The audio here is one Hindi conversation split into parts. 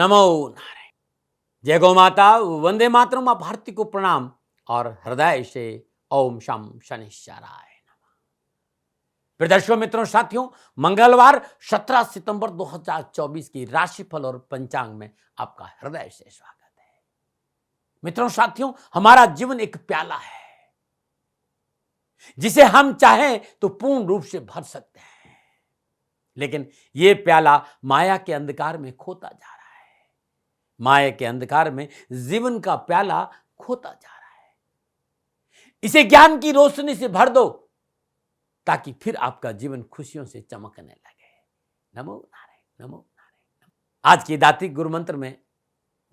नमो नारायण। जय गौ माता, वंदे मातरम। मां भारती को प्रणाम और हृदय से ओम शम शनिश्चराय नमः। प्रदर्शकों, मित्रों, साथियों, मंगलवार 17 सितंबर 2024 की राशिफल और पंचांग में आपका हृदय से स्वागत है। मित्रों, साथियों, हमारा जीवन एक प्याला है जिसे हम चाहें तो पूर्ण रूप से भर सकते हैं, लेकिन यह प्याला माया के अंधकार में खोता जा रहा है। माया के अंधकार में जीवन का प्याला खोता जा रहा है। इसे ज्ञान की रोशनी से भर दो ताकि फिर आपका जीवन खुशियों से चमकने लगे। नमो नारायण, नमो नारायण। आज की दातिक गुरु मंत्र में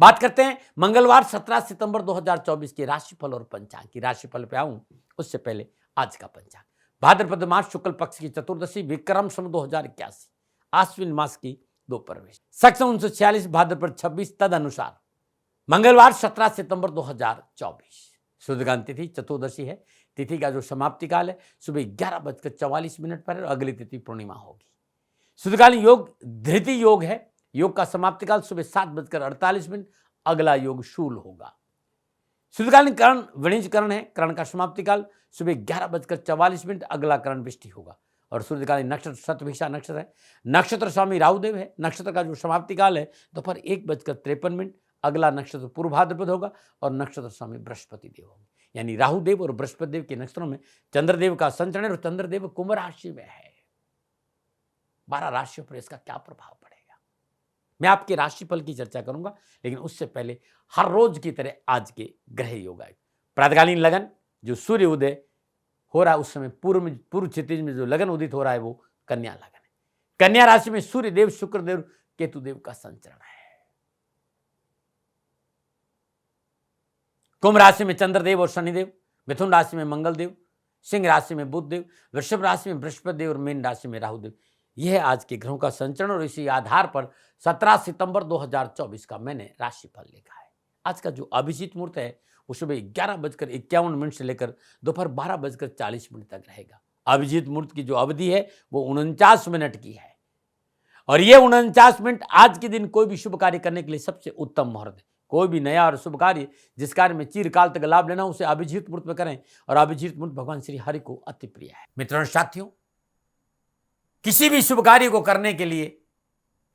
बात करते हैं मंगलवार 17 सितंबर 2024 की राशिफल और पंचांग की। राशिफल पे आऊं उससे पहले आज का पंचांग। भाद्रपद मास शुक्ल पक्ष की चतुर्दशी, विक्रम संवत 2081, आश्विन मास की 2 प्रवेश, सक्षम 1946, भाद्रपद 26, तद अनुसार मंगलवार 17 सितंबर 2024। शुद्धगान तिथि चतुर्दशी है। तिथि का जो समाप्ति काल है सुबह 11:44 पर है और अगली तिथि पूर्णिमा होगी। शुद्धकालीन योग धृति योग है। योग का समाप्ति काल सुबह 7:48, अगला योग शूल होगा। शुद्धकालीन करण वणिज करण है। करण का समाप्ति काल सुबह 11:44, अगला करण विष्टि होगा। और सूर्यकालीन नक्षत्र शतभिषा नक्षत्र है। नक्षत्र स्वामी राहुदेव है। नक्षत्र का जो समाप्ति काल है दोपहर 1:53, अगला नक्षत्र पूर्व भाद्रपद होगा और नक्षत्र स्वामी बृहस्पति देव होंगे। यानी राहुदेव और बृहस्पति देव के नक्षत्रों में चंद्रदेव का संचरण है और चंद्रदेव कुंभ राशि में है। 12 राशियों पर इसका क्या प्रभाव पड़ेगा, मैं आपके राशिफल की चर्चा करूंगा, लेकिन उससे पहले हर रोज की तरह आज के ग्रह योग आए। प्रातःकालीन लगन जो सूर्य उदय हो रहा है उस समय पूर्व क्षितिज में जो लगन उदित हो रहा है वो कन्या लगन है। कन्या राशि में सूर्य देव, शुक्र देव, केतु देव का संचरण है। कुंभ राशि में चंद्रदेव और शनिदेव, मिथुन राशि में मंगल देव, सिंह राशि में बुध देव, वृषभ राशि में बृहस्पति देव और मीन राशि में राहु देव। यह है आज के ग्रहों का संचरण और इसी आधार पर 17 सितंबर 2024 का मैंने राशिफल लिखा है। आज का जो अभिजीत मुहूर्त है वो सुबह 11:51 से लेकर दोपहर 12:40 तक रहेगा। अभिजीत मुहूर्त की जो अवधि है वो 49 मिनट की है और ये 49 मिनट आज के दिन कोई भी शुभ कार्य करने के लिए सबसे उत्तम मुहूर्त है। कोई भी नया और शुभ कार्य जिस कार्य में चिरकाल तक लाभ लेना उसे अभिजीत मुहूर्त में करें और अभिजीत मुहूर्त भगवान श्री हरि को अति प्रिय है। मित्रों, साथियों, किसी भी शुभ कार्य को करने के लिए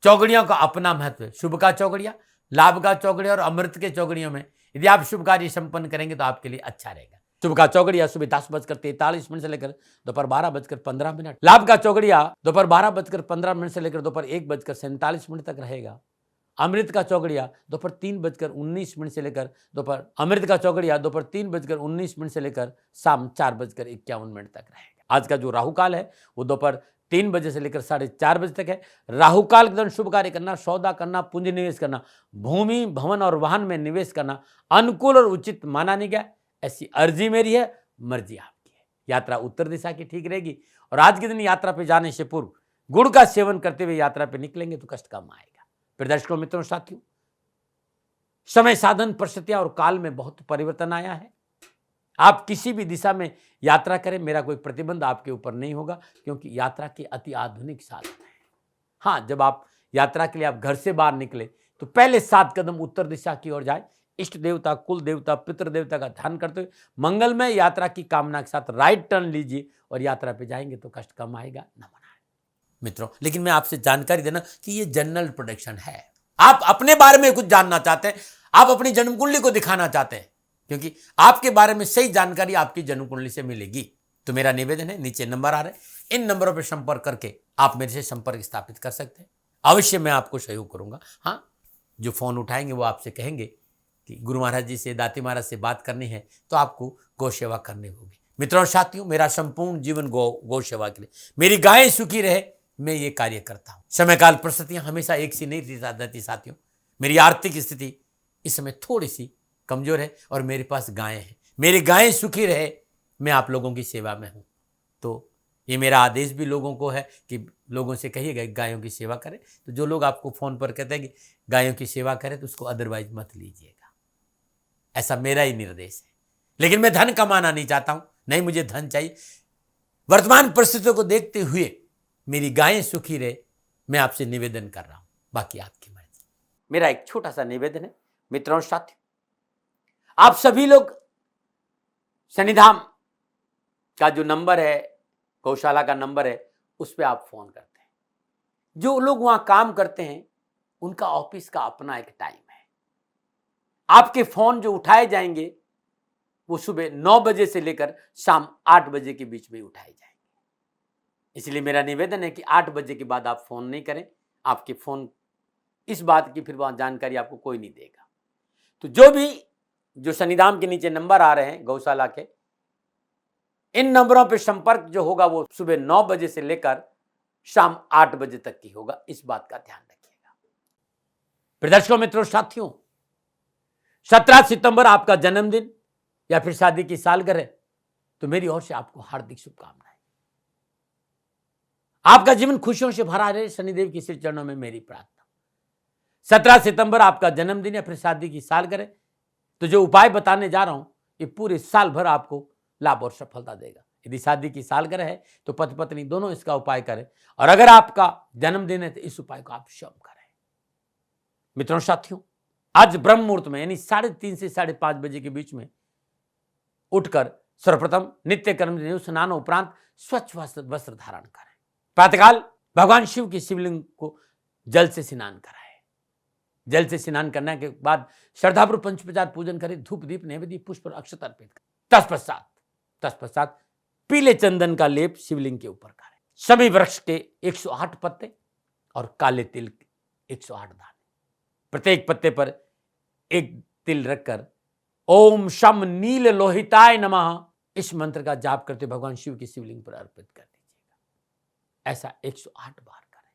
चौगड़ियों का अपना महत्व है। शुभ का चौगड़िया, लाभ का चौगड़िया और अमृत के चौगड़ियों में यदि आप शुभ कार्य संपन्न करेंगे तो आपके लिए अच्छा रहेगा। शुभ का चौगड़िया सुबह 10:43 से लेकर दोपहर 12:15। लाभ का चौगड़िया दोपहर 12:15 से लेकर दोपहर 1:47 तक रहेगा। अमृत का चौगड़िया दोपहर 3:19 से लेकर दोपहर 3:19 से लेकर शाम 4:51 तक रहेगा। आज का जो राहु काल है वो दोपहर 3 बजे से लेकर 4:30 बजे तक है। राहु काल के दौरान शुभ कार्य करना, सौदा करना, पूंजी निवेश करना, भूमि भवन और वाहन में निवेश करना अनुकूल और उचित माना नहीं गया। ऐसी अर्जी मेरी है, मर्जी आपकी है। यात्रा उत्तर दिशा की ठीक रहेगी और आज के दिन यात्रा पे जाने से पूर्व गुड़ का सेवन करते हुए यात्रा पे निकलेंगे तो कष्ट कम आएगा। प्रदर्शकों, मित्रों, साथियों, समय, साधन, परिस्थितियां और काल में बहुत परिवर्तन आया है। आप किसी भी दिशा में यात्रा करें, मेरा कोई प्रतिबंध आपके ऊपर नहीं होगा, क्योंकि यात्रा के अति आधुनिक साधन है। हाँ, जब आप यात्रा के लिए आप घर से बाहर निकले तो पहले 7 कदम उत्तर दिशा की ओर जाए। इष्ट देवता, कुल देवता, पितृ देवता का ध्यान करते हुए मंगलमय यात्रा की कामना के साथ राइट टर्न लीजिए और यात्रा पे जाएंगे तो कष्ट कम आएगा। नमो नारायण। मित्रों, लेकिन मैं आपसे जानकारी देना कि ये जनरल प्रोडिक्शन है। आप अपने बारे में कुछ जानना चाहते हैं, आप अपनी जन्म कुंडली को दिखाना चाहते हैं, क्योंकि आपके बारे में सही जानकारी आपकी जन्म कुंडली से मिलेगी। तो मेरा निवेदन है, नीचे नंबर आ रहे हैं, इन नंबरों पर संपर्क करके आप मेरे से संपर्क स्थापित कर सकते हैं। अवश्य मैं आपको सहयोग करूंगा। हाँ, जो फोन उठाएंगे वो आपसे कहेंगे कि गुरु महाराज जी से, दाती महाराज से बात करनी है तो आपको गौ सेवा करनी होगी। मित्रों, साथियों, मेरा संपूर्ण जीवन गौ सेवा के लिए, मेरी गायें सुखी रहे, मैं ये कार्य करता हूं। समय काल परिस्थितियां हमेशा एक सी नहीं रहती साथियों। मेरी आर्थिक स्थिति इस समय थोड़ी सी कमजोर है और मेरे पास गायें हैं। मेरी गायें सुखी रहे, मैं आप लोगों की सेवा में हूं। तो ये मेरा आदेश भी लोगों को है कि लोगों से कहिएगा गायों की सेवा करें। तो जो लोग आपको फोन पर कहते हैं कि गायों की सेवा करें तो उसको अदरवाइज मत लीजिएगा, ऐसा मेरा ही निर्देश है। लेकिन मैं धन कमाना नहीं चाहता हूं, नहीं मुझे धन चाहिए। वर्तमान परिस्थितियों को देखते हुए मेरी गायें सुखी रहे, मैं आपसे निवेदन कर रहा हूं, बाकी आपकी मर्जी। मेरा एक छोटा सा निवेदन है मित्रों और साथियों, आप सभी लोग शनिधाम का जो नंबर है, गौशाला का नंबर है, उस पर आप फोन करते हैं। जो लोग वहां काम करते हैं उनका ऑफिस का अपना एक टाइम है। आपके फोन जो उठाए जाएंगे वो सुबह 9 बजे से लेकर शाम 8 बजे के बीच में उठाए जाएंगे। इसलिए मेरा निवेदन है कि 8 बजे के बाद आप फोन नहीं करें। आपके फोन इस बात की फिर वहां जानकारी आपको कोई नहीं देगा। तो जो शनिधाम के नीचे नंबर आ रहे हैं गौशाला के, इन नंबरों पर संपर्क जो होगा वो सुबह 9 बजे से लेकर शाम 8 बजे तक की होगा। इस बात का ध्यान रखिएगा। प्रदर्शकों, मित्रों, साथियों, 17 सितंबर आपका जन्मदिन या फिर शादी की सालगिरह है, तो मेरी ओर से आपको हार्दिक शुभकामनाएं। आपका जीवन खुशियों से भरा रहे, शनिदेव की श्री चरणों में मेरी प्रार्थना। 17 सितंबर आपका जन्मदिन या फिर शादी की सालगिरह, तो जो उपाय बताने जा रहा हूं ये पूरे साल भर आपको लाभ और सफलता देगा। यदि शादी की सालगिरह है तो पति पत्नी दोनों इसका उपाय करें, और अगर आपका जन्मदिन है तो इस उपाय को आप स्वयं करें। मित्रों, साथियों, आज ब्रह्म मुहूर्त में यानी 3:30 से 5:30 बजे के बीच में उठकर सर्वप्रथम नित्य कर्म स्नान उपरांत स्वच्छ वस्त्र धारण करें। प्रातःकाल भगवान शिव की शिवलिंग को जल से स्नान कराएं। जल से स्नान करने के बाद श्रद्धापूर्वक पंचोपचार पूजन करें, धूप दीप नैवेद्य पुष्प और अक्षत अर्पित करें। तत्पश्चात पीले चंदन का लेप शिवलिंग के ऊपर करें। सभी वृक्ष के 108 पत्ते और काले तिल 108 दाने, प्रत्येक पत्ते पर एक तिल रखकर ओम शम नील लोहिताय नमः इस मंत्र का जाप करते भगवान शिव की शिवलिंग पर अर्पित कर दीजिएगा। ऐसा 108 बार करें।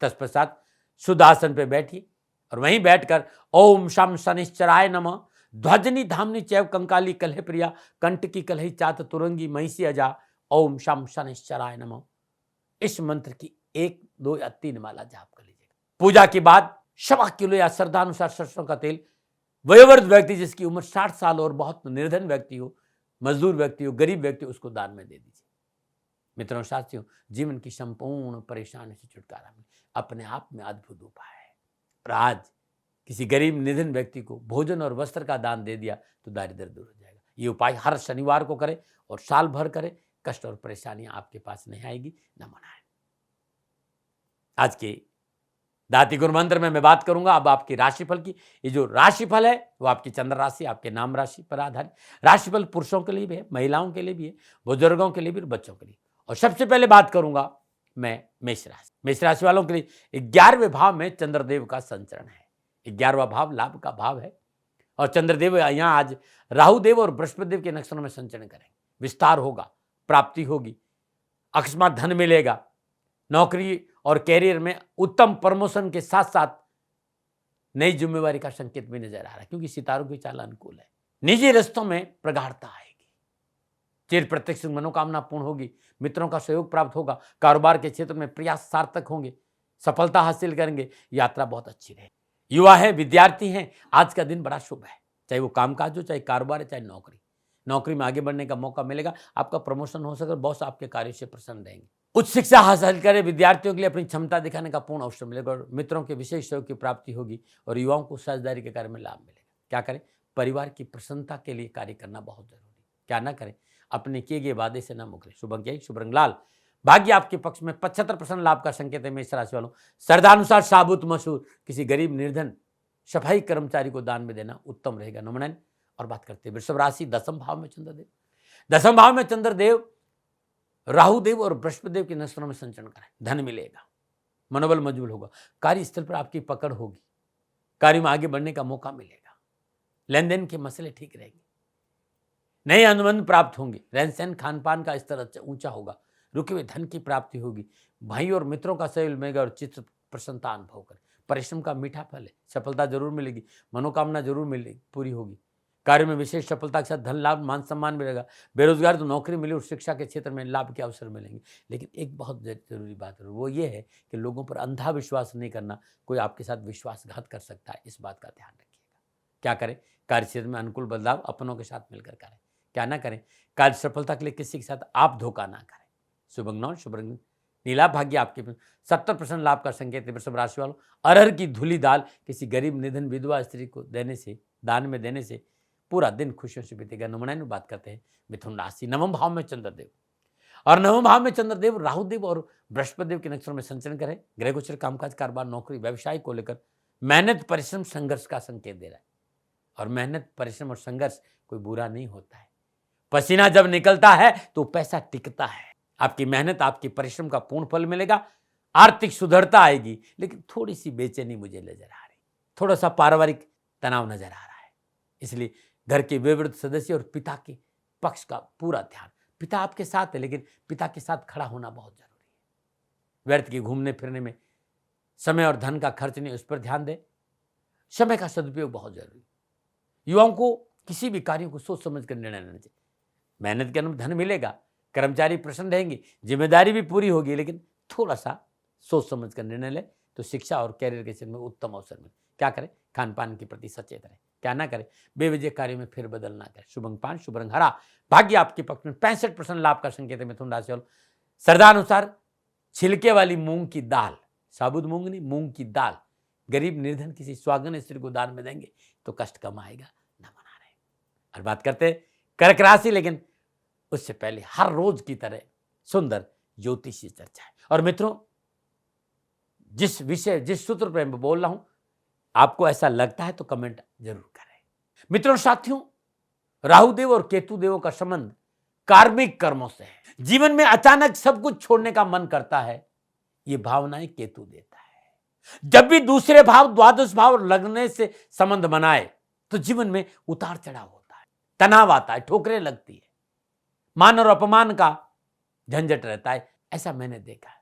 तत्पश्चात शुद्ध आसन पर बैठिए और वहीं बैठकर ओम शम शनिश्चराय नमः ध्वजनी धामनी चैव कंकाली कलह प्रिया कंटकी कलही चात तुरंगी महिषी अजा ओम शम शनिश्चराय नमः इस मंत्र की 1, 2 या 3 माला जाप कर लीजिएगा। पूजा के बाद 1.25 किलो या श्रद्धानुसार सरसों का तेल वयोवृद्ध व्यक्ति जिसकी उम्र 60 साल और बहुत निर्धन व्यक्ति हो, मजदूर व्यक्ति हो, गरीब व्यक्ति हो, उसको दान में दे दीजिए। मित्रों, साथियों, जीवन की संपूर्ण परेशानी से छुटकारा मिले अपने आप में अद्भुत उपाय है। और आज किसी गरीब निधन व्यक्ति को भोजन और वस्त्र का दान दे दिया तो दारिद्र्य दूर हो जाएगा। ये उपाय हर शनिवार को करें और साल भर करें, कष्ट और परेशानियां आपके पास नहीं आएगी, न मनाएं। आज के दाती गुरु मंत्र में मैं बात करूंगा अब आपकी राशिफल की। ये जो राशिफल है वो आपकी चंद्र राशि, आपके नाम राशि पर आधारित राशिफल पुरुषों के लिए भी है, महिलाओं के लिए भी है, बुजुर्गों के लिए भी और बच्चों के लिए। और सबसे पहले बात करूंगा मैं मेष राशि। मेष राशि वालों के लिए 11वें भाव में चंद्रदेव का संचरण है। 11वां भाव लाभ का भाव है और चंद्रदेव यहां आज राहुदेव और बृहस्पति देव के नक्षत्रों में संचरण करेंगे। विस्तार होगा, प्राप्ति होगी, अकस्मात धन मिलेगा, नौकरी और कैरियर में उत्तम प्रमोशन के साथ साथ नई जिम्मेवारी का संकेत भी नजर आ रहा है, क्योंकि सितारों की चाल अनुकूल है। निजी रिश्तों में प्रगाढ़ता आएगी, चिर प्रत्यक्ष मनोकामना पूर्ण होगी, मित्रों का सहयोग प्राप्त होगा, कारोबार के क्षेत्र में प्रयास सार्थक होंगे, सफलता हासिल करेंगे, यात्रा बहुत अच्छी रहेगी। युवा है, विद्यार्थी हैं, आज का दिन बड़ा शुभ है, चाहे वो कामकाज हो, चाहे कारोबार है, चाहे नौकरी में आगे बढ़ने का मौका मिलेगा, आपका प्रमोशन हो सके, बॉस आपके कार्य से प्रसन्न रहेंगे। उच्च शिक्षा हासिल करे विद्यार्थियों के लिए अपनी क्षमता दिखाने का पूर्ण अवसर मिलेगा और मित्रों के विशेष सहयोग की प्राप्ति होगी और युवाओं को साझेदारी के कार्य में लाभ मिलेगा। क्या करें? परिवार की प्रसन्नता के लिए कार्य करना बहुत जरूरी। क्या ना करें? अपने किए गए वादे से न मुकरें। शुभ अंक यही, शुभ रंग लाल। भाग्य आपके पक्ष में 75% लाभ का संकेत है। मेष राशि वालों, श्रद्धानुसार साबुत मसूर किसी गरीब निर्धन सफाई कर्मचारी को दान में देना उत्तम रहेगा। नमन। और बात करते हैं वृषभ राशि, 10वें भाव में चंद्रदेव। 10वें भाव में चंद्रदेव राहुदेव और बृहस्पति देव के नक्षत्रों में संचरण करें। धन मिलेगा, मनोबल मजबूत होगा, कार्यस्थल पर आपकी पकड़ होगी, कार्य में आगे बढ़ने का मौका मिलेगा, लेन देन के मसले ठीक रहेंगे, नए अनुबंध प्राप्त होंगे, रहन सहन खान पान का स्तर ऊंचा होगा, रुके हुए धन की प्राप्ति होगी, भाई और मित्रों का सहयोग मिलेगा और चित्त प्रसन्नता अनुभव करें। परिश्रम का मीठा फल है, सफलता जरूर मिलेगी, मनोकामना जरूर मिलेगी, पूरी होगी। कार्य में विशेष सफलता के साथ धन लाभ, मान सम्मान मिलेगा। बेरोजगार तो नौकरी मिली और शिक्षा के क्षेत्र में लाभ के अवसर मिलेंगे। लेकिन एक बहुत जरूरी बात है, वो ये है कि लोगों पर अंधा विश्वास नहीं करना। कोई आपके साथ विश्वासघात कर सकता है, इस बात का ध्यान रखिएगा। क्या करें? कार्य क्षेत्र में अनुकूल बदलाव अपनों के साथ मिलकर करें। क्या ना करें? कार्य सफलता के लिए किसी के साथ आप धोखा ना करें। शुभ अंक 9, शुभ रंग नीला भाग्य आपके 70% लाभ का संकेत है वृषभ राशि वालों। अरहर की धुली दाल किसी गरीब निधन विधवा स्त्री को देने से, दान में देने से पूरा दिन खुशियों से बीतेगा। नमूना बात करते हैं मिथुन राशि। नवम भाव में चंद्रदेव और नवम भाव में चंद्रदेव राहुदेव और बृहस्पतिदेव के नक्षत्रों में संचरण करें। गृह गोचर, कामकाज, कारोबार, नौकरी, व्यवसाय को लेकर मेहनत, परिश्रम, संघर्ष का संकेत दे रहा है। और मेहनत, परिश्रम और संघर्ष कोई बुरा नहीं होता है। पसीना जब निकलता है तो पैसा टिकता है। आपकी मेहनत, आपकी परिश्रम का पूर्ण फल मिलेगा। आर्थिक सुधरता आएगी, लेकिन थोड़ी सी बेचैनी मुझे नजर आ रही, थोड़ा सा पारिवारिक तनाव नजर आ रहा है। इसलिए घर के वयोवृद्ध सदस्य और पिता के पक्ष का पूरा ध्यान। पिता आपके साथ है, लेकिन पिता के साथ खड़ा होना बहुत जरूरी है। व्यर्थ के घूमने फिरने में समय और धन का खर्च नहीं, उस पर ध्यान दें। समय का सदुपयोग बहुत जरूरी। युवाओं को किसी भी कार्यों को सोच समझ कर निर्णय लेना चाहिए। मेहनत के अनुरूप धन मिलेगा, कर्मचारी प्रसन्न रहेंगे, जिम्मेदारी भी पूरी होगी, लेकिन थोड़ा सा सोच समझ कर निर्णय ले तो शिक्षा और कैरियर के क्षेत्र में उत्तम अवसर मिले। क्या करें? खान पान के प्रति सचेत रहें। क्या ना करें? बेवजह कार्यों में फिर बदल ना करें। शुभ अंक 5, शुभ रंग हरा। भाग्य आपके पक्ष में 65% लाभ का संकेत है मिथुन राशि वालों। श्रद्धानुसार छिलके वाली मूंग की दाल, साबुत मूंग नहीं, मूंग की दाल गरीब निर्धन किसी स्वागन स्त्री को दान में देंगे तो कष्ट कम आएगा। न मना रहे। और बात करते कर्क राशि, लेकिन उससे पहले हर रोज की तरह सुंदर ज्योतिषी चर्चा है। और मित्रों, जिस विषय, जिस सूत्र पर मैं बोल रहा हूं, आपको ऐसा लगता है तो कमेंट जरूर करें। मित्रों, साथियों, राहुदेव और केतुदेव का संबंध कार्मिक कर्मों से है। जीवन में अचानक सब कुछ छोड़ने का मन करता है, ये भावनाएं केतु देता है। जब भी दूसरे भाव, द्वादश भाव लगने से संबंध बनाए तो जीवन में उतार चढ़ाव होता है, तनाव आता है, ठोकरें लगती है, मान और अपमान का झंझट रहता है। ऐसा मैंने देखा है।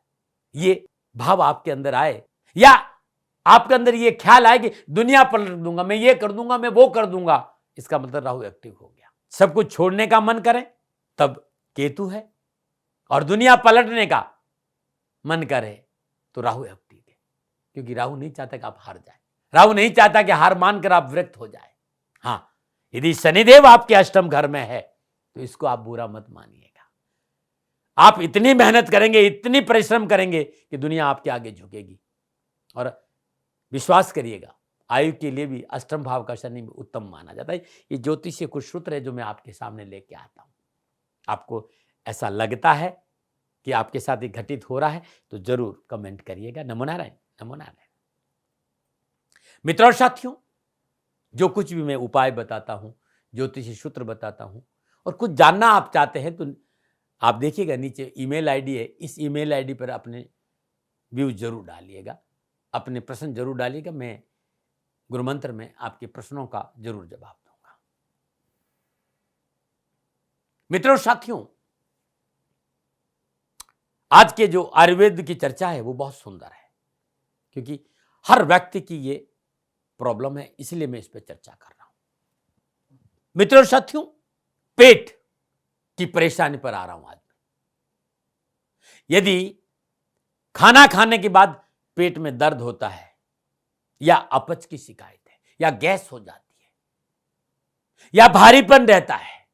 ये भाव आपके अंदर आए या आपके अंदर ये ख्याल आए कि दुनिया पलट दूंगा, मैं ये कर दूंगा, मैं वो कर दूंगा, इसका मतलब राहु एक्टिव हो गया। सब कुछ छोड़ने का मन करें तब केतु है, और दुनिया पलटने का मन करे तो राहु एक्टिव है। क्योंकि राहु नहीं चाहता कि आप हार जाए, राहु नहीं चाहता कि हार मानकर आप विरक्त हो जाए। हां, यदि शनिदेव आपके अष्टम घर में है तो इसको आप बुरा मत मानिएगा। आप इतनी मेहनत करेंगे, इतनी परिश्रम करेंगे कि दुनिया आपके आगे झुकेगी। और विश्वास करिएगा, आयु के लिए भी अष्टम भाव का शनि उत्तम माना जाता है। ये ज्योतिषीय कुछ सूत्र है जो मैं आपके सामने लेके आता हूं। आपको ऐसा लगता है कि आपके साथ ये घटित हो रहा है तो जरूर कमेंट करिएगा। नमो नारायण, नमो नारायण। मित्रों और साथियों, जो कुछ भी मैं उपाय बताता हूं, ज्योतिषी सूत्र बताता हूं, और कुछ जानना आप चाहते हैं तो आप देखिएगा नीचे ईमेल आईडी है, इस ईमेल आईडी पर अपने व्यूज जरूर डालिएगा, अपने प्रश्न जरूर डालिएगा। मैं गुरुमंत्र में आपके प्रश्नों का जरूर जवाब दूंगा। मित्रों और साथियों, आज के जो आयुर्वेद की चर्चा है वो बहुत सुंदर है, क्योंकि हर व्यक्ति की ये प्रॉब्लम है, इसलिए मैं इस पर चर्चा कर रहा हूं। मित्रों और साथियों, पेट की परेशानी पर आ रहा हूं आज। यदि खाना खाने के बाद पेट में दर्द होता है, या अपच की शिकायत है, या गैस हो जाती है, या भारीपन रहता है,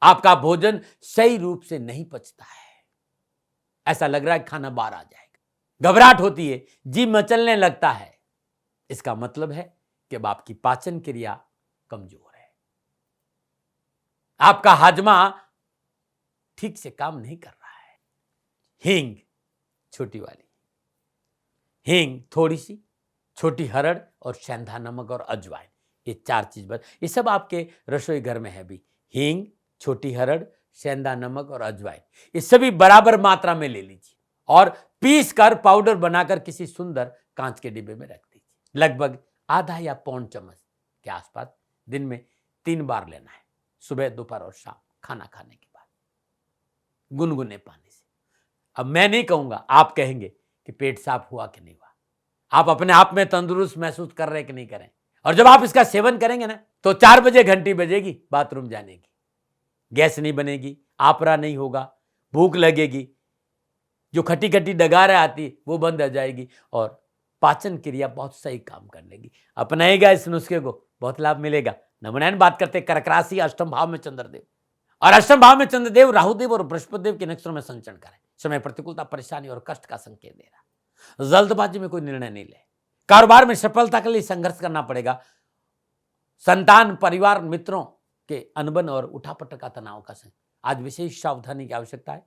आपका भोजन सही रूप से नहीं पचता है, ऐसा लग रहा है खाना बाहर आ जाएगा, घबराहट होती है, जी मचलने लगता है, इसका मतलब है कि अब आपकी पाचन क्रिया कमजोर है, आपका हाजमा ठीक से काम नहीं कर रहा है। हींग, छोटी वाली हींग, थोड़ी सी छोटी हरड़ और सेंधा नमक और अजवाइन, ये 4 चीज बस, ये सब आपके रसोई घर में है भी। हींग, छोटी हरड़, सेंधा नमक और अजवाइन, ये सभी बराबर मात्रा में ले लीजिए और पीस कर पाउडर बनाकर किसी सुंदर कांच के डिब्बे में रख दीजिए। लगभग आधा या पौन चम्मच के आसपास दिन में 3 बार लेना है, सुबह, दोपहर और शाम, खाना खाने के बाद, गुनगुने पानी से। अब मैं नहीं कहूंगा, आप कहेंगे कि पेट साफ हुआ कि नहीं हुआ, आप अपने आप में तंदुरुस्त महसूस कर रहे कि नहीं करें। और जब आप इसका सेवन करेंगे ना तो 4 बजे घंटी बजेगी बाथरूम जाने की, गैस नहीं बनेगी, आपरा नहीं होगा, भूख लगेगी, जो खटी खटी डगारें आती वो बंद हो जाएगी और पाचन क्रिया बहुत सही काम कर लेगी। अपनाएगा इस नुस्खे को, बहुत लाभ मिलेगा। नमो नारायण। बात करते कर्क राशि, अष्टम भाव में चंद्रदेव, और अष्टम भाव में चंद्रदेव राहुदेव और बृहस्पतिदेव के नक्षत्रों में संचरण करें। समय प्रतिकूलता, परेशानी और कष्ट का संकेत दे रहा। जल्दबाजी में कोई निर्णय नहीं ले। कारोबार में सफलता के लिए संघर्ष करना पड़ेगा। संतान, परिवार, मित्रों के अनबन और उठापटक का तनाव का संकेत। आज विशेष सावधानी की आवश्यकता है।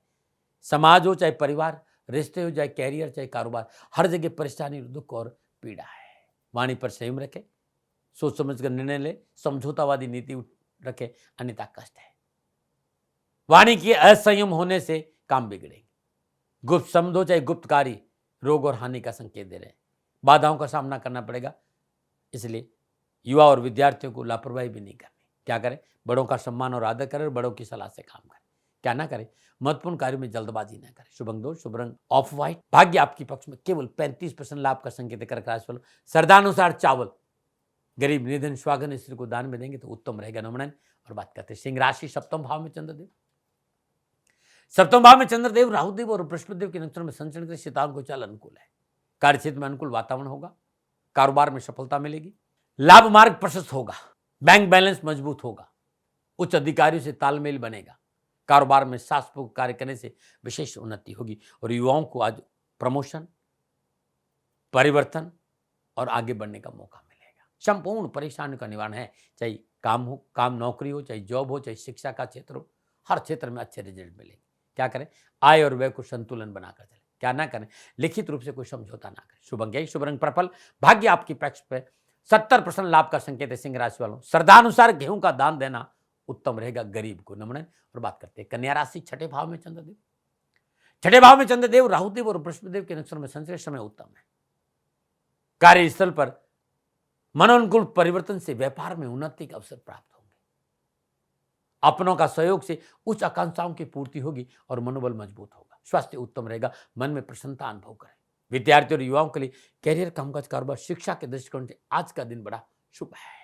समाज हो चाहे परिवार, रिश्ते हो चाहे कैरियर चाहे कारोबार, हर जगह परेशानी, दुख और पीड़ा है। वाणी पर संयम रखे, सोच समझ कर निर्णय ले, समझौतावादी नीति रखे, अन्यथा कष्ट है। वाणी के असंयम होने से काम बिगड़ेंगे। गुप्त समझो चाहे गुप्तकारी, रोग और हानि का संकेत दे रहे हैं। बाधाओं का सामना करना पड़ेगा, इसलिए युवा और विद्यार्थियों को लापरवाही भी नहीं करनी। क्या करें? बड़ों का सम्मान और आदर करें और बड़ों की सलाह से काम करें। क्या ना करें? महत्वपूर्ण कार्यों में जल्दबाजी न करें। शुभ अंक 2, शुभ रंग ऑफ व्हाइट। भाग्य आपके पक्ष में, केवल 35% लाभ का संकेत। कर्क राशि वालों, श्रद्धानुसार चावल गरीब, निर्धन, स्वागन स्त्री को दान में देंगे तो उत्तम रहेगा। नमन। और बात करते हैं सिंह राशि, सप्तम भाव में चंद्रदेव। सप्तम भाव में चंद्रदेव, राहुदेव और बृहस्पतिदेव के नक्षत्र में संचरण के सितारों को चाल अनुकूल है। कार्यक्षेत्र में अनुकूल वातावरण होगा। कारोबार में सफलता मिलेगी। लाभ मार्ग प्रशस्त होगा। बैंक बैलेंस मजबूत होगा। उच्च अधिकारियों से तालमेल बनेगा। कारोबार में साहसपूर्वक कार्य करने से विशेष उन्नति होगी और युवाओं को आज प्रमोशन, परिवर्तन और आगे बढ़ने का मौका मिलेगा। संपूर्ण परेशानियों का निवारण है, चाहे काम नौकरी हो, चाहे जॉब हो, चाहे शिक्षा का क्षेत्र हो, हर क्षेत्र में अच्छे रिजल्ट मिलेंगे। क्या करें? आय और व्यय को संतुलन बनाकर चले। क्या ना करें? लिखित रूप से कोई समझौता ना करें। शुभ अंक, शुभ रंग पर्पल। भाग्य आपकी पक्ष पे, 70% लाभ का संकेत है। सिंह राशि वालों, श्रद्धानुसार गेहूं का दान देना उत्तम रहेगा गरीब को। नमन। और बात करते हैं कन्या राशि, छठे भाव में चंद्रदेव। छठे भाव में चंद्रदेव, राहुदेव और बृहस्पतिदेव के नक्षत्र में संचरण, समय उत्तम है। कार्यस्थल पर मनोनुकूल परिवर्तन से व्यापार में उन्नति का अवसर प्राप्त होंगे। अपनों का सहयोग से उच्च आकांक्षाओं की पूर्ति होगी और मनोबल मजबूत होगा। स्वास्थ्य उत्तम रहेगा। मन में प्रसन्नता अनुभव करें। विद्यार्थियों और युवाओं के लिए कैरियर, कामकाज, कारोबार, शिक्षा के दृष्टिकोण से आज का दिन बड़ा शुभ है।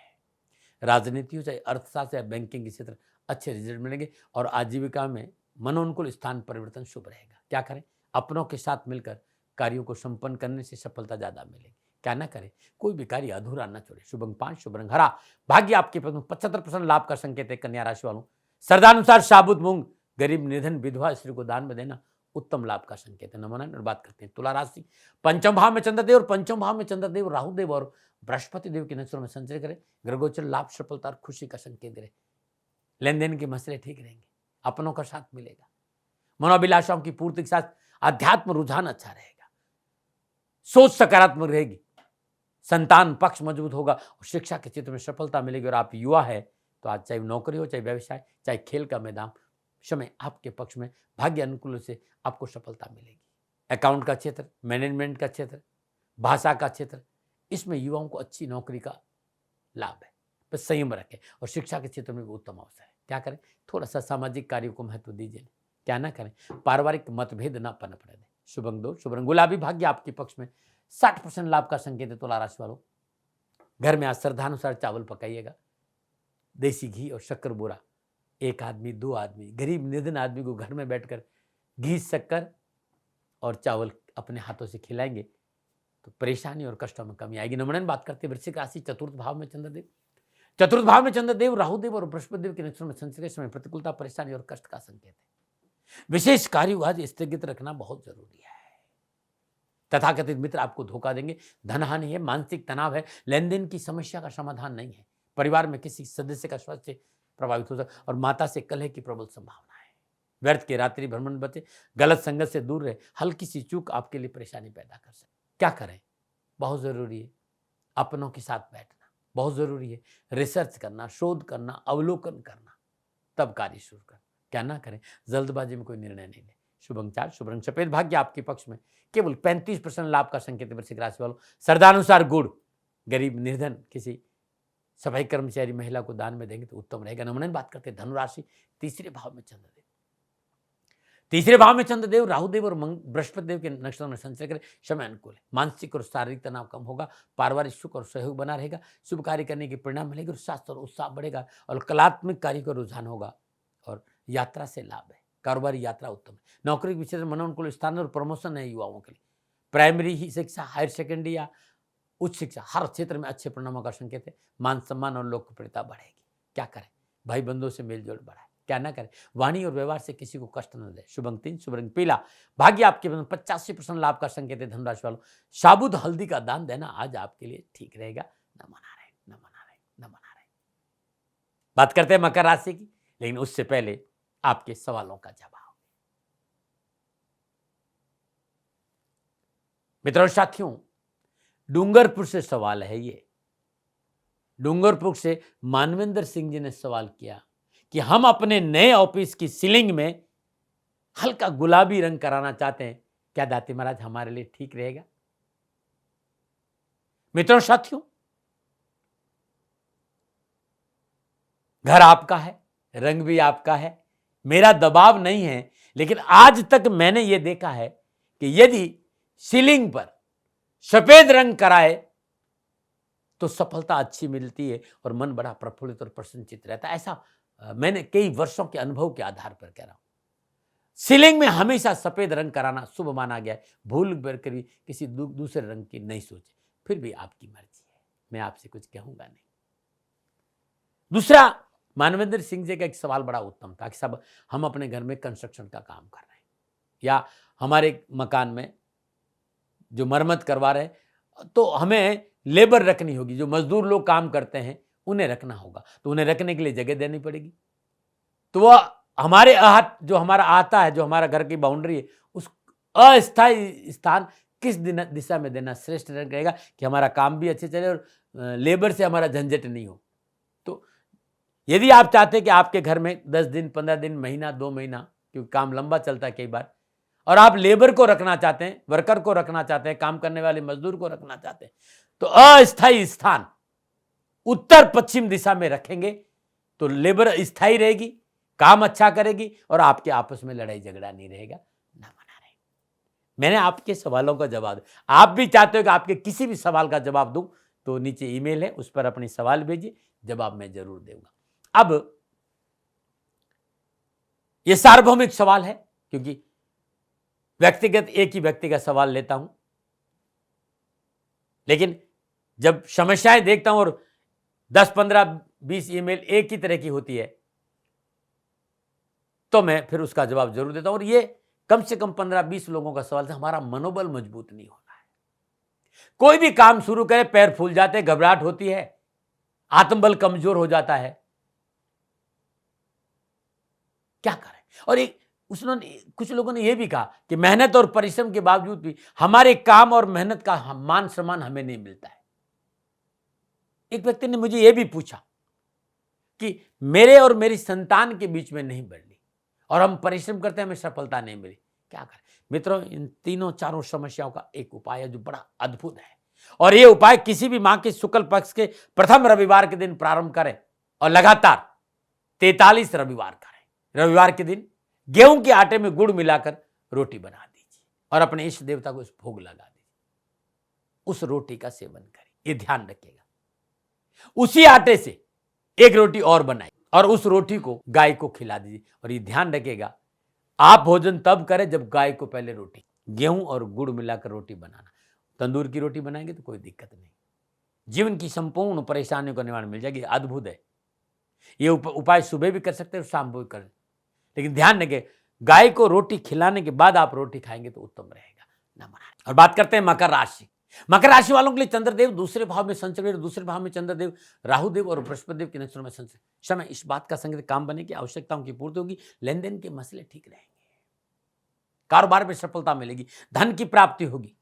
राजनीति हो चाहे अर्थशास्त्र या बैंकिंग के क्षेत्र, अच्छे रिजल्ट मिलेंगे और आजीविका में मनोनुकूल स्थान परिवर्तन शुभ रहेगा। क्या करें? अपनों के साथ मिलकर कार्यों को संपन्न करने से सफलता ज्यादा मिलेगी। क्या ना करें? कोई भी कार्य अधूरा न छोड़े। शुभ अंक 5, शुभ रंग हरा। भाग्य आपके पक्ष में, 75% लाभ का संकेत है। कन्या राशि वालों, श्रद्धानुसार साबुत मूंग गरीब, निर्धन, विधवा स्त्री को दान में देना उत्तम लाभ का संकेत है। नमन। और बात करते हैं तुला राशि, पंचम भाव में चंद्रदेव और पंचम भाव में चंद्रदेव, राहुदेव और बृहस्पति देव के नक्षत्र में संचय करें। ग्रहगोचर लाभ, सफलता और खुशी का संकेत दे रहे। लेन देन के मसले ठीक रहेंगे। अपनों का साथ मिलेगा। मनोभिलाषाओं की पूर्ति के साथ अध्यात्म रुझान अच्छा रहेगा। सोच सकारात्मक रहेगी। संतान पक्ष मजबूत होगा और शिक्षा के क्षेत्र में सफलता मिलेगी। और आप युवा है तो आज चाहे नौकरी हो, चाहे व्यवसाय, चाहे खेल का मैदान, समय आपके पक्ष में। भाग्य अनुकूल से आपको सफलता मिलेगी। अकाउंट का क्षेत्र, मैनेजमेंट का क्षेत्र, भाषा का क्षेत्र, इसमें युवाओं को अच्छी नौकरी का लाभ है। बस संयम रखें और शिक्षा के क्षेत्र में भी उत्तम अवसर है। क्या करें? थोड़ा सा सामाजिक कार्यों को महत्व दीजिए। क्या ना करें? पारिवारिक मतभेद ना पनपने दें। शुभ अंक 2, शुभ रंग गुलाबी। भाग्य आपके पक्ष में, 60% लाभ का संकेत है। तुला राशि वालों, घर में आज श्रद्धानुसार चावल पकाइएगा। देसी घी और शक्कर बोरा, एक आदमी, 2 आदमी, गरीब निर्धन आदमी को घर में बैठकर घी, शक्कर और चावल अपने हाथों से खिलाएंगे तो परेशानी और कष्टों में कमी आएगी। नमन। बात करते हैं वृश्चिक राशि, चतुर्थ भाव में चंद्रदेव। चतुर्थ भाव में चंद्रदेव, राहुदेव और बृहस्पतिदेव के नक्षत्र में संचरण के समय प्रतिकूलता, परेशानी और कष्ट का संकेत है। विशेष कार्य आज स्थगित रखना बहुत जरूरी है। तथाकथित मित्र आपको धोखा देंगे। धनहानि है, मानसिक तनाव है, लेन देन की समस्या का समाधान नहीं है। परिवार में किसी सदस्य का स्वास्थ्य प्रभावित हो सकता और माता से कलह की प्रबल संभावना है। व्यर्थ के रात्रि भ्रमण बचे, गलत संगत से दूर रहे। हल्की सी चूक आपके लिए परेशानी पैदा कर सकती। क्या करें? बहुत जरूरी है अपनों के साथ बैठना, बहुत जरूरी है रिसर्च करना, शोध करना, अवलोकन करना, तब कार्य शुरू करना। क्या ना करें? जल्दबाजी में कोई निर्णय नहीं ले। शुभ अंक 4, शुभ रंग सफेद। भाग्य आपके पक्ष में, केवल 35% लाभ का संकेत है। वृश्चिक राशि वालों, श्रद्धानुसार गुड़ गरीब, निर्धन, किसी सफाई कर्मचारी महिला को दान में देंगे तो उत्तम रहेगा। नमन। बात करते हैं धनुराशि, तीसरे भाव में चंद्रदेव। तीसरे भाव में चंद्रदेव, राहुदेव और बृहस्पति देव के नक्षत्र में संचय करें। समय अनुकूल है। मानसिक और शारीरिक तनाव कम होगा। पारिवारिक सुख और सहयोग बना रहेगा। शुभ कार्य करने के परिणाम मिलेंगे और स्वास्थ्य और उत्साह बढ़ेगा और कलात्मक कार्य का रुझान होगा और यात्रा से लाभ है। कारोबारी यात्रा उत्तम है। नौकरी के क्षेत्र में मनोनुकूल स्थान और प्रमोशन है युवाओं के लिए। प्राइमरी ही शिक्षा, हायर सेकेंडरी या उच्च शिक्षा, हर क्षेत्र में अच्छे परिणामों का संकेत है। मान सम्मान और लोकप्रियता बढ़ेगी। क्या करें? भाई बंधुओं से मेलजोल बढ़ाए। क्या ना करें। वाणी और व्यवहार से किसी को कष्ट न दे। शुभ अंक 3, शुभ रंग पीला। भाग्य आपके 85% लाभ का संकेत है। धनराशि वालों, साबुत हल्दी का दान देना आज आपके लिए ठीक रहेगा। न मना रहे, न मना रहे, न मना रहे। बात करते हैं मकर राशि की, लेकिन उससे पहले आपके सवालों का जवाब। मित्रों साथियों, डूंगरपुर से सवाल है ये। डूंगरपुर से मानवेंद्र सिंह जी ने सवाल किया कि हम अपने नए ऑफिस की सीलिंग में हल्का गुलाबी रंग कराना चाहते हैं, क्या दाती महाराज हमारे लिए ठीक रहेगा? मित्रों साथियों, घर आपका है, रंग भी आपका है, मेरा दबाव नहीं है, लेकिन आज तक मैंने यह देखा है कि यदि सीलिंग पर सफेद रंग कराए तो सफलता अच्छी मिलती है और मन बड़ा प्रफुल्लित और प्रसन्नचित रहता है। ऐसा मैंने कई वर्षों के अनुभव के आधार पर कह रहा हूं। सीलिंग में हमेशा सफेद रंग कराना शुभ माना गया है। भूल भर कर भी किसी दूसरे रंग की नहीं सोचे। फिर भी आपकी मर्जी है, मैं आपसे कुछ कहूंगा नहीं। दूसरा, मानवेंद्र सिंह जी का एक सवाल बड़ा उत्तम था कि साहब हम अपने घर में कंस्ट्रक्शन का काम कर रहे हैं या हमारे मकान में जो मरम्मत करवा रहे हैं, तो हमें लेबर रखनी होगी, जो मजदूर लोग काम करते हैं उन्हें रखना होगा, तो उन्हें रखने के लिए जगह देनी पड़ेगी। तो वह हमारे आहत जो हमारा आता है, जो हमारा घर की बाउंड्री है, उस अस्थायी स्थान किस दिशा में देना श्रेष्ठ रहेगा कि हमारा काम भी अच्छे चले और लेबर से हमारा झंझट नहीं हो। तो यदि आप चाहते हैं कि आपके घर में 10 दिन, 15 दिन, महीना, 2 महीना, क्योंकि काम लंबा चलता है कई बार, और आप लेबर को रखना चाहते हैं, वर्कर को रखना चाहते हैं, काम करने वाले मजदूर को रखना चाहते हैं, तो अस्थायी स्थान उत्तर पश्चिम दिशा में रखेंगे तो लेबर स्थायी रहेगी, काम अच्छा करेगी और आपके आपस में लड़ाई झगड़ा नहीं रहेगा। ना मना रहे। मैंने आपके सवालों का जवाब, आप भी चाहते हो कि आपके किसी भी सवाल का जवाब दूं, तो नीचे ईमेल है, उस पर अपनी सवाल भेजिए, जवाब मैं जरूर दूंगा। अब यह सार्वभौमिक सवाल है, क्योंकि व्यक्तिगत एक ही व्यक्ति का सवाल लेता हूं, लेकिन जब समस्याएं देखता हूं और 10, 15, 20 ईमेल एक ही तरह की होती है, तो मैं फिर उसका जवाब जरूर देता हूं। और ये कम से कम 15-20 लोगों का सवाल है। हमारा मनोबल मजबूत नहीं हो रहा है। कोई भी काम शुरू करे पैर फूल जाते, घबराहट होती है, आत्मबल कमजोर हो जाता है, क्या करें? और एक कुछ लोगों ने यह भी कहा कि मेहनत और परिश्रम के बावजूद भी हमारे काम और मेहनत का मान सम्मान हमें नहीं मिलता है। एक व्यक्ति ने मुझे यह भी पूछा कि मेरे और मेरी संतान के बीच में नहीं बढ़ी और हम परिश्रम करते हैं, हमें सफलता नहीं मिली, क्या करें? मित्रों, इन तीनों चारों समस्याओं का एक उपाय है जो बड़ा अद्भुत है, और यह उपाय किसी भी माह के शुक्ल पक्ष के प्रथम रविवार के दिन प्रारंभ करें और लगातार 43 रविवार करें। रविवार के दिन गेहूं के आटे में गुड़ मिलाकर रोटी बना दीजिए और अपने इष्ट देवता को उस भोग लगा दीजिए। उस रोटी का सेवन करें, यह ध्यान रखिएगा। उसी आटे से एक रोटी और बनाई और उस रोटी को गाय को खिला दीजिए। और ये ध्यान रखिएगा, आप भोजन तब करें जब गाय को पहले रोटी, गेहूं और गुड़ मिलाकर रोटी बनाना। तंदूर की रोटी बनाएंगे तो कोई दिक्कत नहीं, जीवन की संपूर्ण परेशानियों का निवारण मिल जाएगी। अद्भुत है। ये उपाय सुबह भी कर सकते हैं और शाम को भी करें, लेकिन ध्यान रखें, गाय को रोटी खिलाने के बाद आप रोटी खाएंगे तो उत्तम रहेगा, ना मना। और बात करते हैं मकर राशि। मकर राशि वालों के लिए चंद्रदेव दूसरे भाव में संचरण, दूसरे भाव में चंद्रदेव, राहुदेव और बृहस्पति देव के नक्षत्रों में संचरण। समय इस बात का संकेत काम बने की आवश्यकताओं की पूर्ति होगी, लेन देन के मसले ठीक रहेंगे, कारोबार में सफलता मिलेगी, धन की प्राप्ति होगी,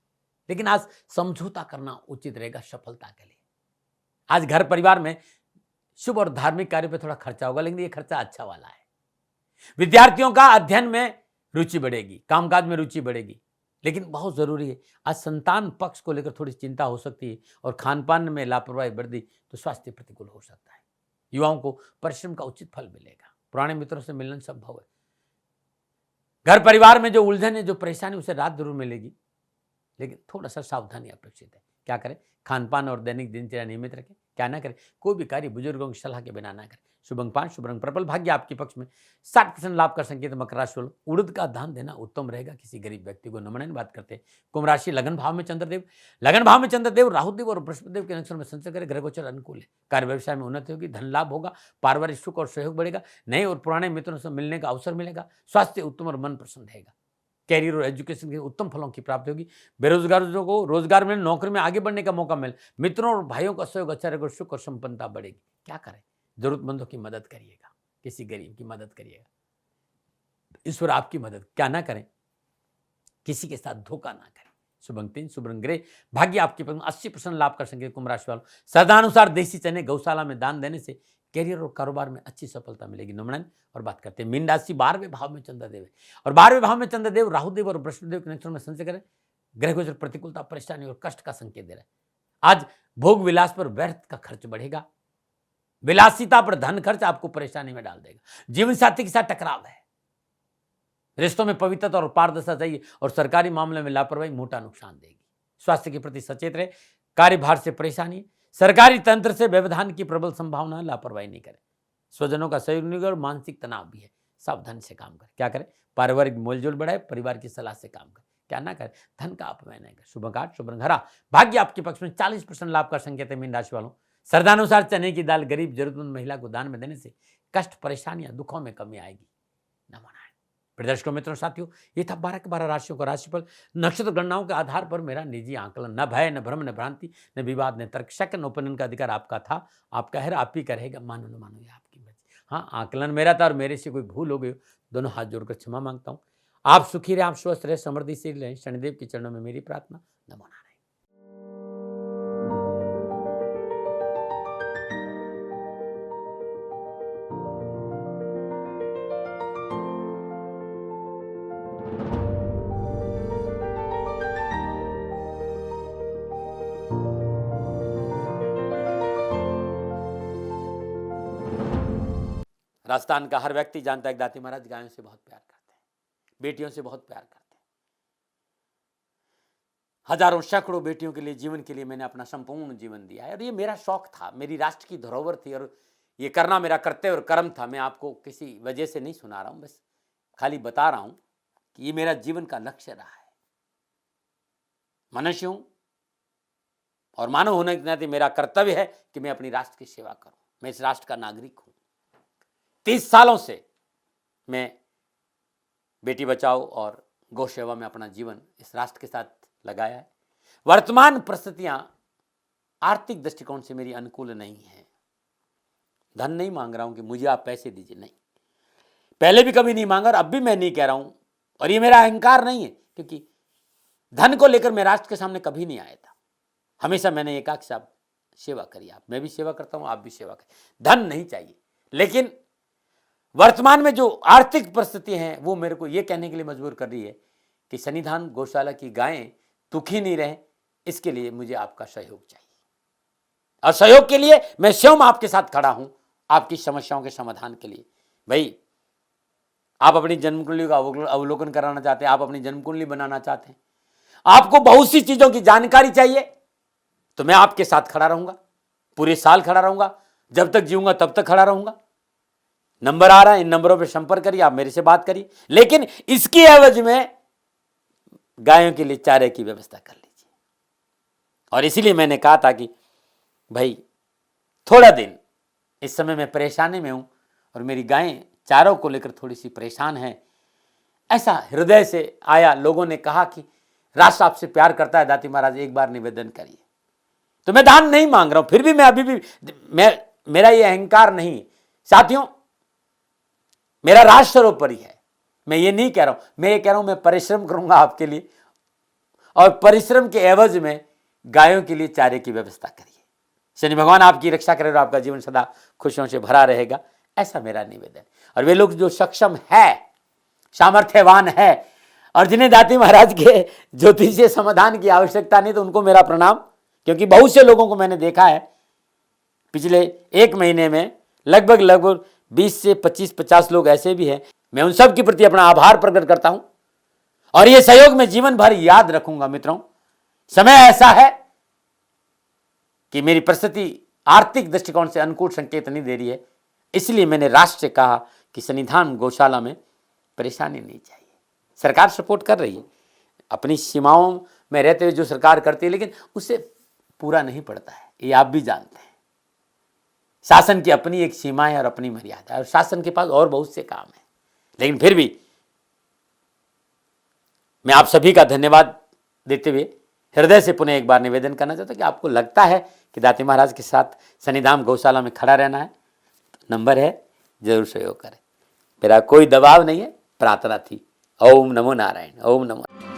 लेकिन आज समझौता करना उचित रहेगा सफलता के लिए। आज घर परिवार में शुभ और धार्मिक कार्य पर थोड़ा खर्चा होगा, लेकिन यह खर्चा अच्छा वाला है। विद्यार्थियों का अध्ययन में रुचि बढ़ेगी, कामकाज में रुचि बढ़ेगी, लेकिन बहुत जरूरी है, आज संतान पक्ष को लेकर थोड़ी चिंता हो सकती है और खान पान में लापरवाही बढ़ी तो स्वास्थ्य प्रतिकूल हो सकता है। युवाओं को परिश्रम का उचित फल मिलेगा, पुराने मित्रों से मिलन संभव है। घर परिवार में जो उलझन है, जो परेशानी, उसे रात जरूर मिलेगी, लेकिन थोड़ा सा सावधानी अपेक्षित है। क्या करें? खान पान और दैनिक दिनचर्या नियमित रखें, क्या ना करें? कोई भी कार्य बुजुर्गों की सलाह के बिना ना करें। शुभ अंक 5, शुभ रंग पर्पल, भाग्य आपके पक्ष में। 60% लाभ का संकेत मकर राशि वालों, उड़द का दान देना उत्तम रहेगा किसी गरीब व्यक्ति को। नमन बात करते हैं कुंभ राशि, लगन भाव में चंद्रदेव, लगन भाव में चंद्रदेव राहुदेव और बृहस्पतिदेव के नक्षत्र में संचय करे, ग्रह गोचर अनुकूल है, कार्य व्यवसाय में उन्नति होगी, धन लाभ होगा, पारिवारिक सुख और सहयोग बढ़ेगा, नए और पुराने मित्रों से मिलने का अवसर मिलेगा, स्वास्थ्य उत्तम और मन प्रसन्न रहेगा, कैरियर और एजुकेशन के उत्तम फलों की प्राप्ति होगी, बेरोजगारों को रोजगार में नौकरी में आगे बढ़ने का मौका मिले, मित्रों और भाइयों का सहयोग अच्छा रहेगा, सुख और संपन्नता बढ़ेगी। क्या करें, जरूरतमंदों की मदद करिएगा, किसी गरीब की मदद करिएगा, ईश्वर आपकी मदद। क्या ना करें, किसी के साथ धोखा ना करें। शुभ अंक 3, शुभ रंग ग्रे, भाग्य आपके पक्ष में। 80% लाभ कर संकेत कुंभ राशि वालों, श्रद्धानुसार देसी चने गौशाला में दान देने से कैरियर और कारोबार में अच्छी सफलता मिलेगी। नमन और बात करते हैं मीन राशि, 12वें भाव में चंद्रदेव है और 12वें भाव में चंद्रदेव राहुदेव और बृहस्पतिदेव के नक्षत्र में संचय करें, ग्रह गोचर प्रतिकूलता, परेशानी और कष्ट का संकेत दे रहा है। आज भोग विलास पर व्यर्थ का खर्च बढ़ेगा, विलासिता पर धन खर्च आपको परेशानी में डाल देगा, जीवन साथी के साथ टकराव है, रिश्तों में पवित्रता और पारदर्शिता चाहिए और सरकारी मामले में लापरवाही मोटा नुकसान देगी। स्वास्थ्य के प्रति सचेत रहे, कार्यभार से परेशानी, सरकारी तंत्र से व्यवधान की प्रबल संभावना, लापरवाही नहीं करें, स्वजनों का सहयोग नहीं और मानसिक तनाव भी है, सावधानी से काम करें। क्या करें, पारिवारिक मोलजोल बढ़ाए, परिवार की सलाह से काम करें। क्या ना करें, धन का अपव्यय नहीं करें। शुभ अंक 8, शुभ रंग हरा, भाग्य आपके पक्ष में। 40% लाभ का संकेत है मीन राशि वालों, श्रद्धानुसार चने की दाल गरीब जरूरतमंद महिला को दान में देने से कष्ट, परेशानियां, दुखों में कमी आएगी। नमन। प्रदर्शकों मित्रों साथियों, ये था 12 के 12 राशियों का राशिफल। नक्षत्र गणनाओं के आधार पर मेरा निजी आकलन, न भय, न भ्रम, न भ्रांति, न विवाद, न तर्क, सेकंड ओपिनियन का अधिकार आपका था, आपका है, आप ही का रहेगा, मानो न मानो ये आपकी मर्जी। हाँ, आकलन मेरा था और मेरे से कोई भूल हो गई, दोनों हाथ जोड़कर क्षमा मांगता हूँ। आप सुखी रहे, आप स्वस्थ रहे, समृद्धिशील रहे, शनिदेव के चरणों में मेरी प्रार्थना। नमो नारायण। राजस्थान का हर व्यक्ति जानता है कि दाती महाराज गायों से बहुत प्यार करते हैं, बेटियों से बहुत प्यार करते हैं। हजारों सैकड़ों बेटियों के लिए, जीवन के लिए मैंने अपना संपूर्ण जीवन दिया है और ये मेरा शौक था, मेरी राष्ट्र की धरोहर थी और ये करना मेरा कर्तव्य और कर्म था। मैं आपको किसी वजह से नहीं सुना रहा हूं, बस खाली बता रहा हूं कि ये मेरा जीवन का लक्ष्य रहा है। मनुष्य हूं और मानव होने के नाते मेरा कर्तव्य है कि मैं अपनी राष्ट्र की सेवा करूं। मैं इस राष्ट्र का नागरिक हूं। 30 सालों से मैं बेटी बचाओ और गौ सेवा में अपना जीवन इस राष्ट्र के साथ लगाया है। वर्तमान परिस्थितियां आर्थिक दृष्टिकोण से मेरी अनुकूल नहीं है। धन नहीं मांग रहा हूं कि मुझे आप पैसे दीजिए, नहीं, पहले भी कभी नहीं मांगा और अब भी मैं नहीं कह रहा हूं और ये मेरा अहंकार नहीं है, क्योंकि धन को लेकर मैं राष्ट्र के सामने कभी नहीं आया था। हमेशा मैंने ये कहा कि साहब सेवा करिए, आप, मैं भी सेवा करता हूं, आप भी सेवा करें, धन नहीं चाहिए। लेकिन वर्तमान में जो आर्थिक परिस्थिति हैं वो मेरे को ये कहने के लिए मजबूर कर रही है कि सन्निधान गौशाला की गायें दुखी नहीं रहे, इसके लिए मुझे आपका सहयोग चाहिए और सहयोग के लिए मैं स्वयं आपके साथ खड़ा हूं, आपकी समस्याओं के समाधान के लिए। भाई, आप अपनी जन्म कुंडली का अवलोकन कराना चाहते हैं, आप अपनी जन्म कुंडली बनाना चाहते हैं, आपको बहुत सी चीजों की जानकारी चाहिए, तो मैं आपके साथ खड़ा रहूंगा, पूरे साल खड़ा रहूंगा, जब तक जीऊंगा तब तक खड़ा रहूंगा। नंबर आ रहा है, इन नंबरों पर संपर्क करिए, आप मेरे से बात करिए, लेकिन इसकी एवज में गायों के लिए चारे की व्यवस्था कर लीजिए। और इसीलिए मैंने कहा था कि भाई थोड़ा दिन, इस समय मैं परेशानी में हूं और मेरी गायें चारों को लेकर थोड़ी सी परेशान है। ऐसा हृदय से आया, लोगों ने कहा कि राष्ट्र आपसे प्यार करता है दाती महाराज, एक बार निवेदन करिए। तो मैं दान नहीं मांग रहा हूं, फिर भी मैं अभी भी, मेरा ये अहंकार नहीं है साथियों, मेरा राष्ट्र सर्वोपरि है। मैं ये नहीं कह रहा हूं, मैं ये कह रहा हूं मैं परिश्रम करूंगा आपके लिए और परिश्रम के एवज में गायों के लिए चारे की व्यवस्था करिए। शनि भगवान आपकी रक्षा करे और आपका जीवन सदा खुशियों से भरा रहेगा, ऐसा मेरा निवेदन। और वे लोग जो सक्षम है, सामर्थ्यवान है और जिन्हें दाती महाराज के ज्योतिषीय समाधान की आवश्यकता नहीं, तो उनको मेरा प्रणाम, क्योंकि बहुत से लोगों को मैंने देखा है पिछले 1 महीने में लगभग 20 से 25-50 लोग ऐसे भी हैं। मैं उन सब के प्रति अपना आभार प्रकट करता हूं और ये सहयोग मैं जीवन भर याद रखूंगा। मित्रों, समय ऐसा है कि मेरी परिस्थिति आर्थिक दृष्टिकोण से अनुकूल संकेत नहीं दे रही है, इसलिए मैंने राष्ट्र से कहा कि सन्निधान गौशाला में परेशानी नहीं चाहिए। सरकार सपोर्ट कर रही है, अपनी सीमाओं में रहते हुए जो सरकार करती है, लेकिन उससे पूरा नहीं पड़ता है, ये आप भी जानते हैं। शासन की अपनी एक सीमा है और अपनी मर्यादा है, और शासन के पास और बहुत से काम है। लेकिन फिर भी मैं आप सभी का धन्यवाद देते हुए हृदय से पुनः एक बार निवेदन करना चाहता हूं कि आपको लगता है कि दाती महाराज के साथ सन्निधान गौशाला में खड़ा रहना है, तो नंबर है, जरूर सहयोग करें। मेरा कोई दबाव नहीं है, प्रार्थना थी। ओम नमो नारायण। ओम नमो।